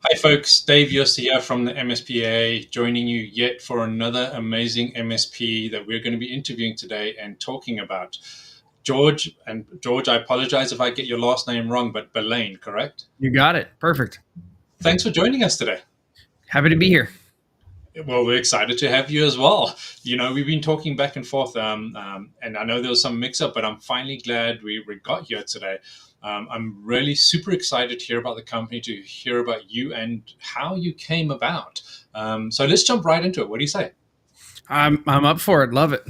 Hi folks, Dave Yost here from the MSPA, joining you yet for another amazing MSP that we're going to be interviewing today and talking about. George, I apologize if I get your last name wrong, but Belaine, correct? You got it. Perfect. Thanks for joining us today. Happy to be here. Well, we're excited to have you as well. We've been talking back and forth, and I know there was some mix-up, but I'm finally glad we got here today. I'm really super excited to hear about the company, to hear about you and how you came about. So let's jump right into it. What do you say? I'm up for it. Love it.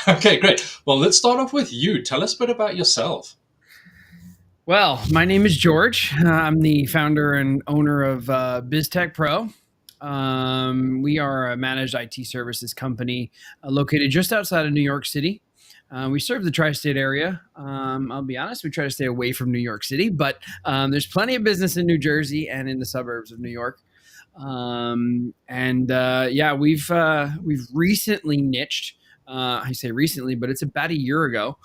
Okay, great. Well, let's start off with you. Tell us a bit about yourself. Well, my name is George. I'm the founder and owner of BizTechPro. We are a managed IT services company located just outside of New York City. We serve the tri-state area. I'll be honest, we try to stay away from New York City, but there's plenty of business in New Jersey and in the suburbs of New York. We've recently niched. I say recently, but it's about a year ago.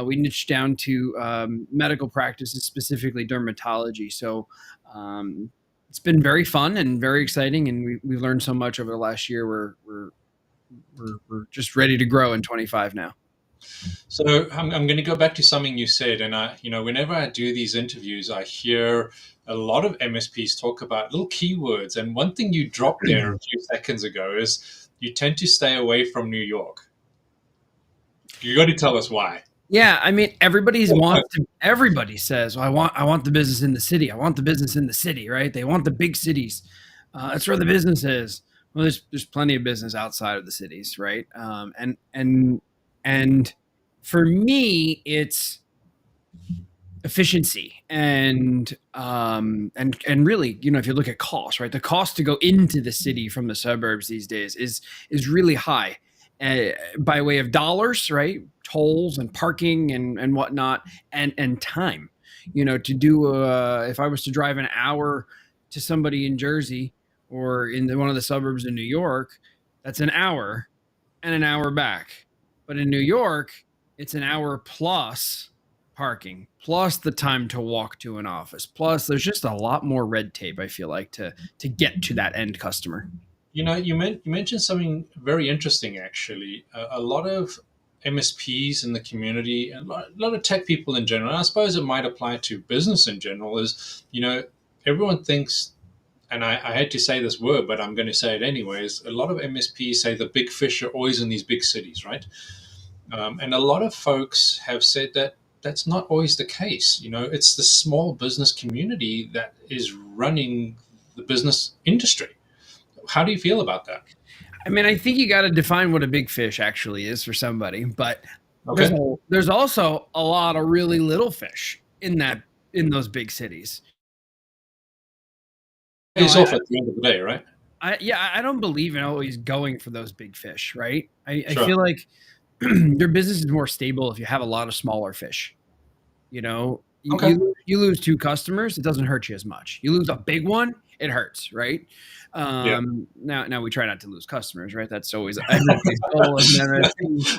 We niched down to medical practices, specifically dermatology. So it's been very fun and very exciting, and we've learned so much over the last year. We're just ready to grow in 25 now. So I'm going to go back to something you said, and whenever I do these interviews, I hear a lot of MSPs talk about little keywords, and one thing you dropped there a few seconds ago is you tend to stay away from New York. You got to tell us why. Yeah, I mean, everybody says, well, I want the business in the city. I want the business in the city, right? They want the big cities. That's where the business is. Well, there's plenty of business outside of the cities, right? And for me, it's efficiency and really, if you look at cost, right? The cost to go into the city from the suburbs these days is really high. By way of dollars, right? Tolls and parking and whatnot, and time. To do if I was to drive an hour to somebody in Jersey or in one of the suburbs in New York, that's an hour and an hour back. But in New York, it's an hour plus parking, plus the time to walk to an office. Plus, there's just a lot more red tape, I feel like, to get to that end customer. You mentioned something very interesting, actually. A lot of MSPs in the community, and a lot of tech people in general, and I suppose it might apply to business in general, is, everyone thinks, and I hate to say this word, but I'm going to say it anyways, a lot of MSPs say the big fish are always in these big cities, right? And a lot of folks have said that that's not always the case. It's the small business community that is running the business industry. How do you feel about that? I mean, I think you got to define what a big fish actually is for somebody, but Okay. there's also a lot of really little fish in those big cities. It's off at the end of the day, right? I don't believe in always going for those big fish, right? I Sure. feel like your business is more stable if you have a lot of smaller fish. Okay. You lose 2 customers, it doesn't hurt you as much. You lose a big one, it hurts, right? Yeah. Now we try not to lose customers, right? That's always everybody's goal.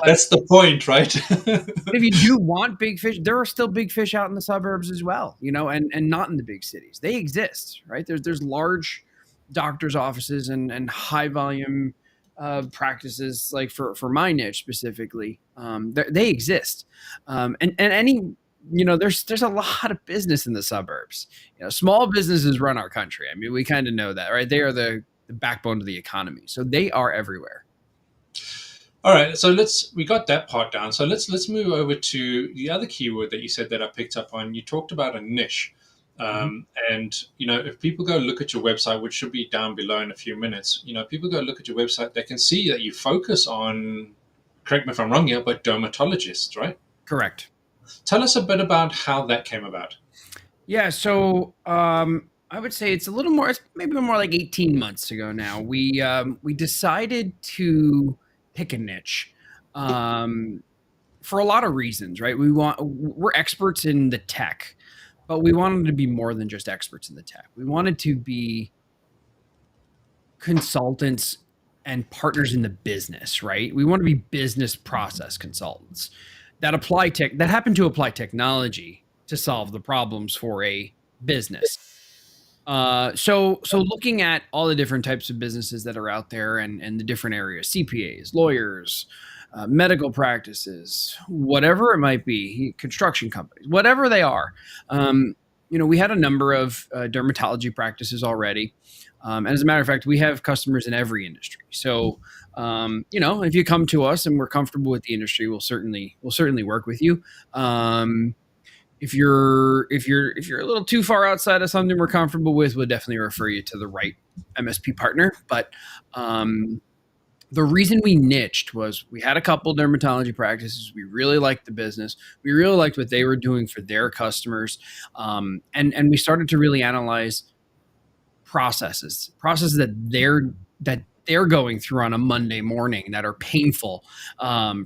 That's the point, right? If you do want big fish, there are still big fish out in the suburbs as well, and not in the big cities. They exist, right? There's large doctors' offices and high volume practices, like for my niche specifically. They exist, and any there's a lot of business in the suburbs. Small businesses run our country. I mean, we kind of know that, right? They are the backbone of the economy, so they are everywhere. All right, so we got that part down. So let's move over to the other keyword that you said that I picked up on. You talked about a niche. And if people go look at your website, which should be down below in a few minutes, people go look at your website, they can see that you focus on, correct me if I'm wrong here, but dermatologists, right? Correct. Tell us a bit about how that came about. Yeah, so I would say it's a little more. It's maybe more like 18 months ago now. We decided to pick a niche um, for a lot of reasons, right? We're experts in the tech, but we wanted to be more than just experts in the tech. We wanted to be consultants and partners in the business, right? We want to be business process consultants that happen to apply technology to solve the problems for a business. So looking at all the different types of businesses that are out there and the different areas, CPAs, lawyers, medical practices, whatever it might be, construction companies, whatever they are. Um, we had a number of dermatology practices already. And as a matter of fact, we have customers in every industry. So, if you come to us and we're comfortable with the industry, we'll certainly work with you. If you're a little too far outside of something we're comfortable with, we'll definitely refer you to the right MSP partner. But the reason we niched was we had a couple dermatology practices. We really liked the business. We really liked what they were doing for their customers, and we started to really analyze processes that they're going through on a Monday morning that are painful,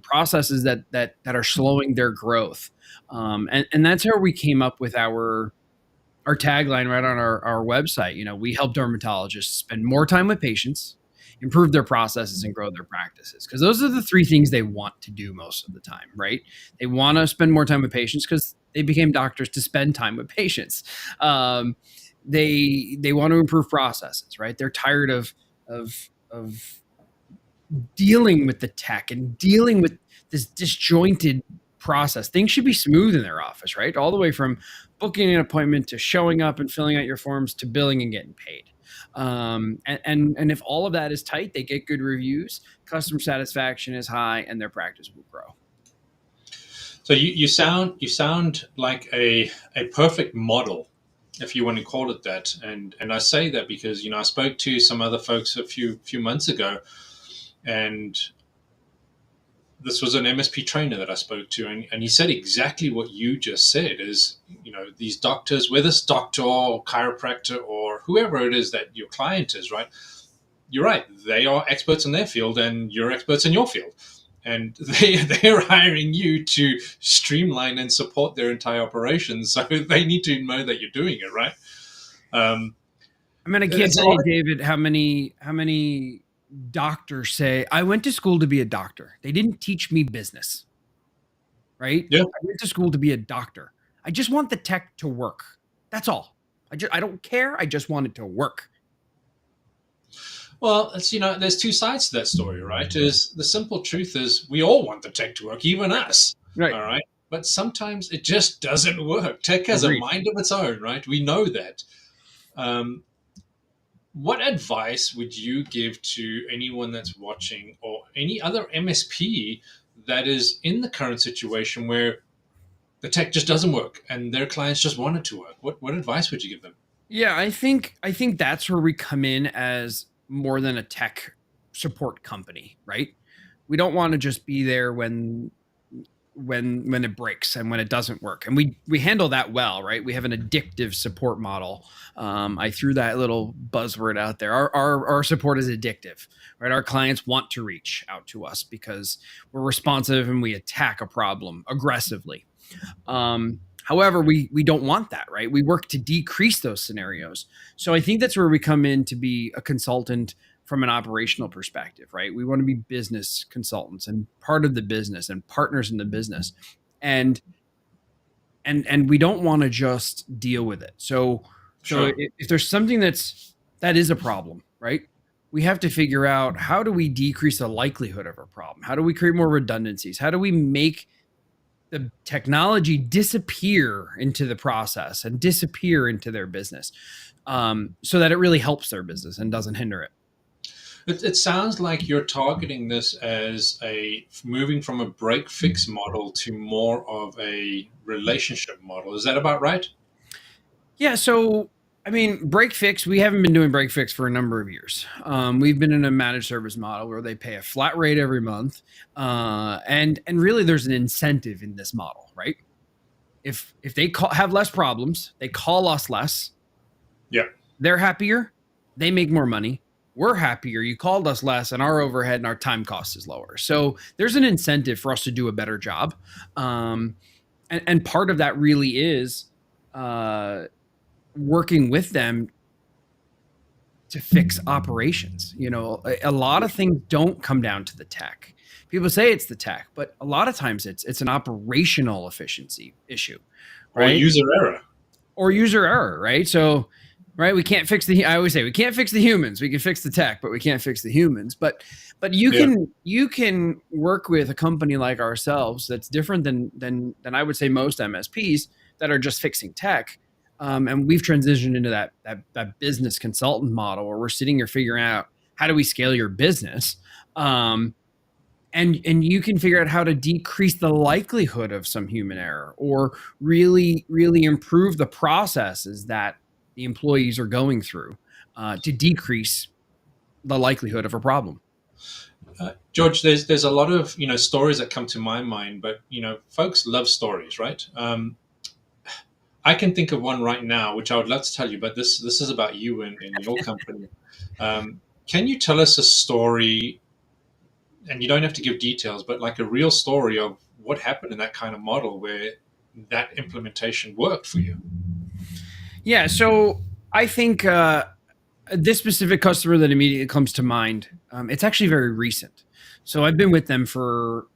processes that are slowing their growth, and that's how we came up with our tagline right on our website. We help dermatologists spend more time with patients, improve their processes, and grow their practices. Because those are the three things they want to do most of the time, right? They want to spend more time with patients because they became doctors to spend time with patients. They want to improve processes, right? They're tired of dealing with the tech and dealing with this disjointed process. Things should be smooth in their office, right? All the way from booking an appointment to showing up and filling out your forms to billing and getting paid. And if all of that is tight, they get good reviews, customer satisfaction is high, and their practice will grow. So you sound like a perfect model, if you want to call it that. And I say that because I spoke to some other folks a few months ago, and this was an MSP trainer that I spoke to, and he said exactly what you just said. Is these doctors, whether it's doctor or chiropractor or whoever it is that your client is, right? You're right. They are experts in their field, and you're experts in your field, and they're hiring you to streamline and support their entire operations. So they need to know that you're doing it right. Um, I mean, I can't it's a tell lot. you, David, how many doctors say, I went to school to be a doctor. They didn't teach me business, right? Yeah. I went to school to be a doctor. I just want the tech to work. That's all. I don't care. I just want it to work. Well, there's two sides to that story, right? Is the simple truth is we all want the tech to work, even us. Right. All right. But sometimes it just doesn't work. Tech has a Agreed. mind of its own, right? We know that. Um, what advice would you give to anyone that's watching or any other MSP that is in the current situation where the tech just doesn't work and their clients just want it to work? What advice would you give them? Yeah, I think that's where we come in as more than a tech support company, right? We don't want to just be there when it breaks and when it doesn't work, and we handle that well, right? We have an addictive support model. I threw that little buzzword out there. Our support is addictive, right? Our clients want to reach out to us because we're responsive and we attack a problem aggressively. However, we don't want that, right? We work to decrease those scenarios. So I think that's where we come in to be a consultant from an operational perspective, right? We want to be business consultants and part of the business and partners in the business. And and we don't want to just deal with it. So Sure. if there's something that is a problem, right? We have to figure out, how do we decrease the likelihood of a problem? How do we create more redundancies? How do we make the technology disappear into the process and disappear into their business, so that it really helps their business and doesn't hinder it? It sounds like you're targeting this as a moving from a break fix model to more of a relationship model. Is that about right? Yeah. So, I mean, break fix, we haven't been doing break fix for a number of years. We've been in a managed service model where they pay a flat rate every month. And really there's an incentive in this model, right? If they have less problems, they call us less, Yeah. They're happier, they make more money. We're happier. You called us less, and our overhead and our time cost is lower. So there's an incentive for us to do a better job. Um, and part of that really is uh, working with them to fix operations. You know, a lot of things don't come down to the tech. People say it's the tech, but a lot of times it's an operational efficiency issue, Or right? user error. Or user error, right? So, right, we can't fix the. I always say we can't fix the humans. We can fix the tech, but we can't fix the humans. But Yeah. you can work with a company like ourselves that's different than I would say most MSPs that are just fixing tech. And we've transitioned into that business consultant model where we're sitting here figuring out how do we scale your business. Um, and you can figure out how to decrease the likelihood of some human error or really improve the processes that the employees are going through to decrease the likelihood of a problem. George, there's a lot of stories that come to my mind, but folks love stories, right? I can think of one right now, which I would love to tell you, but this is about you and your company. Can you tell us a story, and you don't have to give details, but like a real story of what happened in that kind of model where that implementation worked for you? Yeah, so I think this specific customer that immediately comes to mind, it's actually very recent. So I've been with them for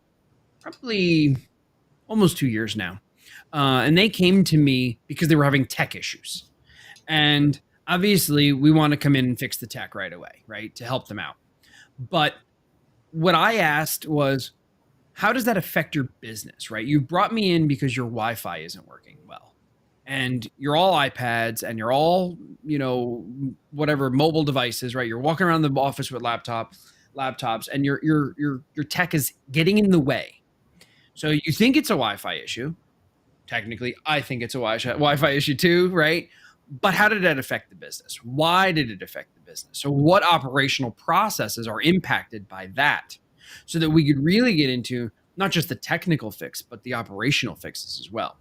probably almost 2 years now. And they came to me because they were having tech issues. And obviously, we want to come in and fix the tech right away, right? To help them out. But what I asked was, how does that affect your business, right? You brought me in because your Wi Fi isn't working well. And you're all iPads and you're all, whatever mobile devices, right? You're walking around the office with laptops, and your tech is getting in the way. So you think it's a Wi-Fi issue. Technically, I think it's a Wi-Fi issue too, right? But how did that affect the business? Why did it affect the business? So, what operational processes are impacted by that? So that we could really get into not just the technical fix, but the operational fixes as well.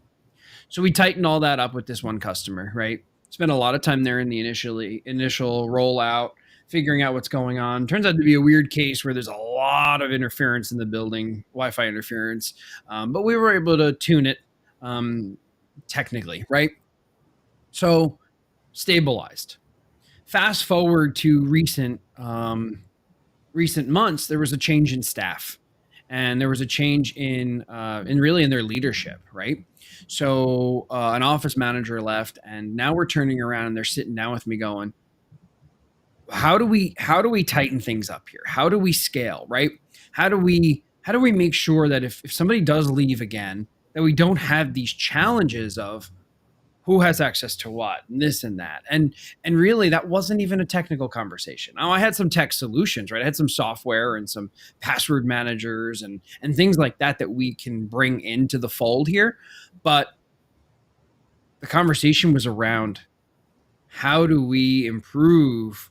So we tightened all that up with this one customer, right? Spent a lot of time there in the initial rollout, figuring out what's going on. Turns out to be a weird case where there's a lot of interference in the building, Wi-Fi interference, but we were able to tune it um, technically, right? So stabilized. Fast forward to recent months, there was a change in staff, and there was a change in really in their leadership, right? So an office manager left, and now we're turning around, and they're sitting down with me, going, how do we tighten things up here? How do we scale, right? How do we make sure that if somebody does leave again, that we don't have these challenges of who has access to what and this and that, and really that wasn't even a technical conversation. Now I had some tech solutions, right? I had some software and some password managers and things like that we can bring into the fold here, but the conversation was around how do we improve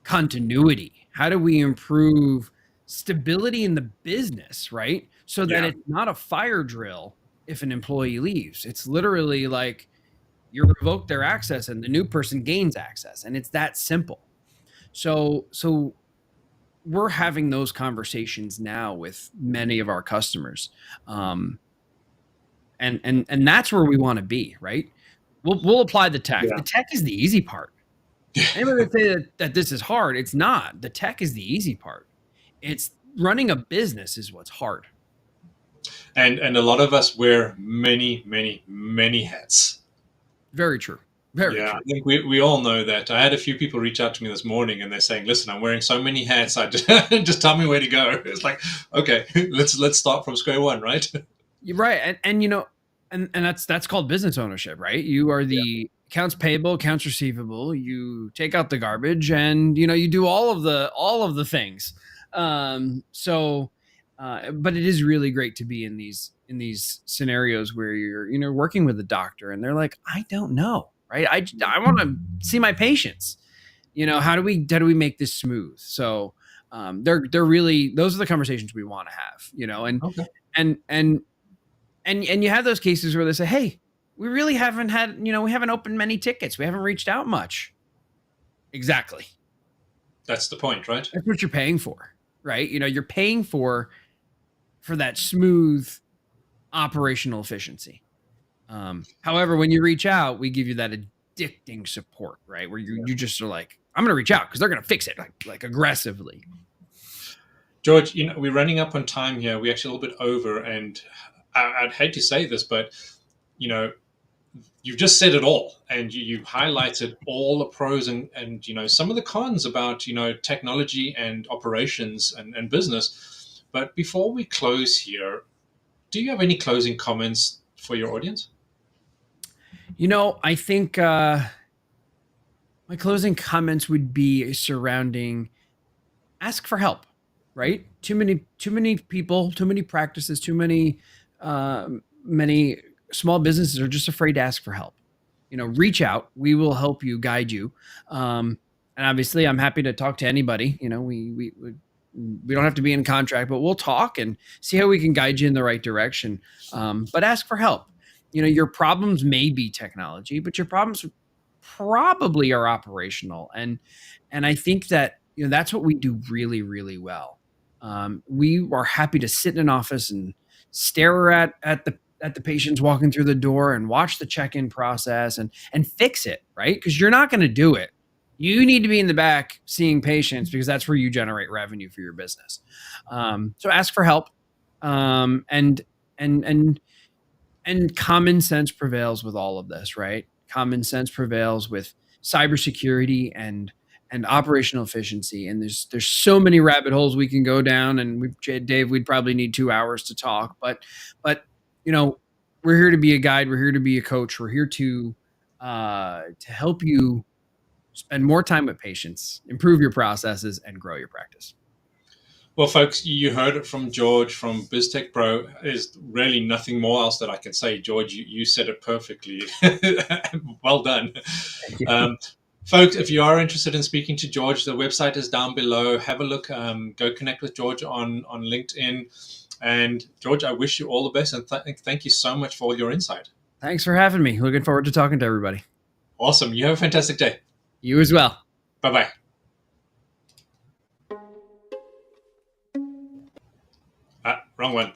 continuity, how do we improve stability in the business, right? So that Yeah. it's not a fire drill if an employee leaves. It's literally like you revoke their access and the new person gains access, and it's that simple. So we're having those conversations now with many of our customers, um, and that's where we want to be, right? We'll apply the tech. Yeah. The tech is the easy part. Anybody that say that this is hard, it's not. The tech is the easy part. It's running a business is what's hard. And a lot of us wear many, many, many hats. Very true. Very Yeah, I true. think we all know that. I had a few people reach out to me this morning, and they're saying, "Listen, I'm wearing so many hats. I just, just tell me where to go." It's like, okay, let's start from square one, right? You're right, and and that's called business ownership, right? You are Yeah. the accounts payable, accounts receivable. You take out the garbage, and you do all of the things. But it is really great to be in these scenarios where you're working with a doctor, and they're like, I don't know, right? I want to see my patients. How do we make this smooth? So they're really those are the conversations we want to have, Okay. and and and you have those cases where they say, "Hey, we really haven't had, we haven't opened many tickets. We haven't reached out much." Exactly. That's the point, right? That's what you're paying for, right? You're paying for that smooth operational efficiency. However, when you reach out, we give you that addicting support, right? Where you just are like, I'm going to reach out because they're going to fix it like aggressively. George, we're running up on time here. We're actually a little bit over, and I'd hate to say this, but you know, you've just said it all, and you highlighted all the pros and some of the cons about technology and operations and business. But before we close here, do you have any closing comments for your audience? I think my closing comments would be surrounding ask for help, right? Too many people, too many practices, too many small businesses are just afraid to ask for help. Reach out. We will help you, guide you. And obviously, I'm happy to talk to anybody. We don't have to be in contract, but we'll talk and see how we can guide you in the right direction. But ask for help. Your problems may be technology, but your problems probably are operational. And I think that that's what we do really, really well. We are happy to sit in an office and stare at the patients walking through the door and watch the check-in process and fix it, right? Because you're not going to do it. You need to be in the back seeing patients because that's where you generate revenue for your business. So ask for help, and and and and common sense prevails with all of this, right? Common sense prevails with cybersecurity and operational efficiency. And there's so many rabbit holes we can go down. And Dave, we'd probably need 2 hours to talk. But you know, we're here to be a guide. We're here to be a coach. We're here to help you spend more time with patients, improve your processes, and grow your practice. Well, folks, you heard it from George from BizTechPro. There's really nothing more else that I can say. George, you said it perfectly. Well done. Thank you. Um, Folks, if you are interested in speaking to George, the website is down below. Have a look. Go connect with George on LinkedIn. And George, I wish you all the best, and thank you so much for all your insight. Thanks for having me. Looking forward to talking to everybody. Awesome. You have a fantastic day. You as well. Bye bye. Wrong one.